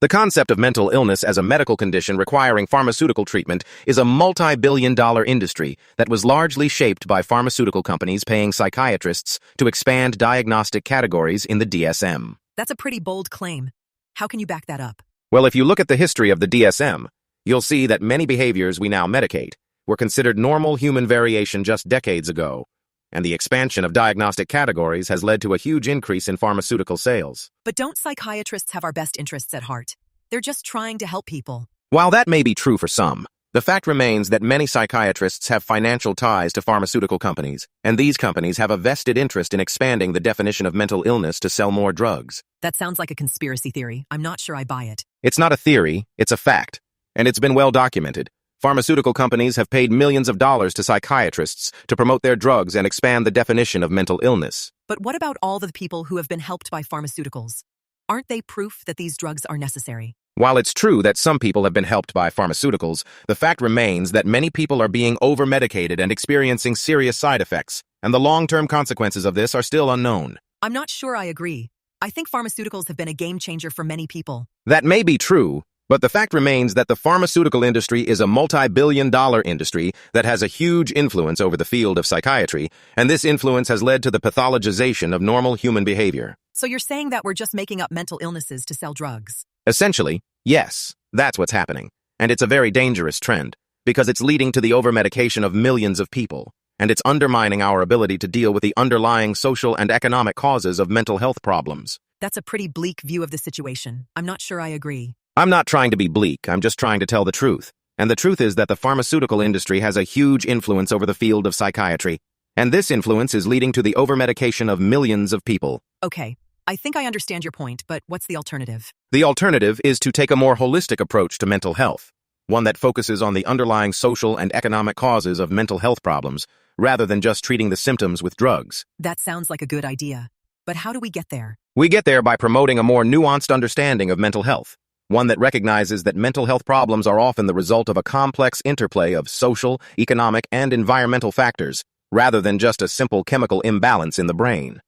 The concept of mental illness as a medical condition requiring pharmaceutical treatment is a multi-billion-dollar industry that was largely shaped by pharmaceutical companies paying psychiatrists to expand diagnostic categories in the DSM. That's a pretty bold claim. How can you back that up? Well, if you look at the history of the DSM, you'll see that many behaviors we now medicate were considered normal human variation just decades ago, and the expansion of diagnostic categories has led to a huge increase in pharmaceutical sales. But don't psychiatrists have our best interests at heart? They're just trying to help people. While that may be true for some, the fact remains that many psychiatrists have financial ties to pharmaceutical companies, and these companies have a vested interest in expanding the definition of mental illness to sell more drugs. That sounds like a conspiracy theory. I'm not sure I buy it. It's not a theory, it's a fact, and it's been well documented. Pharmaceutical companies have paid millions of dollars to psychiatrists to promote their drugs and expand the definition of mental illness. But what about all the people who have been helped by pharmaceuticals? Aren't they proof that these drugs are necessary? While it's true that some people have been helped by pharmaceuticals, the fact remains that many people are being over-medicated and experiencing serious side effects, and the long-term consequences of this are still unknown. I'm not sure I agree. I think pharmaceuticals have been a game changer for many people. That may be true, but the fact remains that the pharmaceutical industry is a multi-billion-dollar industry that has a huge influence over the field of psychiatry, and this influence has led to the pathologization of normal human behavior. So you're saying that we're just making up mental illnesses to sell drugs? Essentially, yes, that's what's happening. And it's a very dangerous trend, because it's leading to the over-medication of millions of people, and it's undermining our ability to deal with the underlying social and economic causes of mental health problems. That's a pretty bleak view of the situation. I'm not sure I agree. I'm not trying to be bleak, I'm just trying to tell the truth. And the truth is that the pharmaceutical industry has a huge influence over the field of psychiatry, and this influence is leading to the over-medication of millions of people. Okay, I think I understand your point, but what's the alternative? The alternative is to take a more holistic approach to mental health, one that focuses on the underlying social and economic causes of mental health problems, rather than just treating the symptoms with drugs. That sounds like a good idea. But how do we get there? We get there by promoting a more nuanced understanding of mental health, one that recognizes that mental health problems are often the result of a complex interplay of social, economic, and environmental factors, rather than just a simple chemical imbalance in the brain.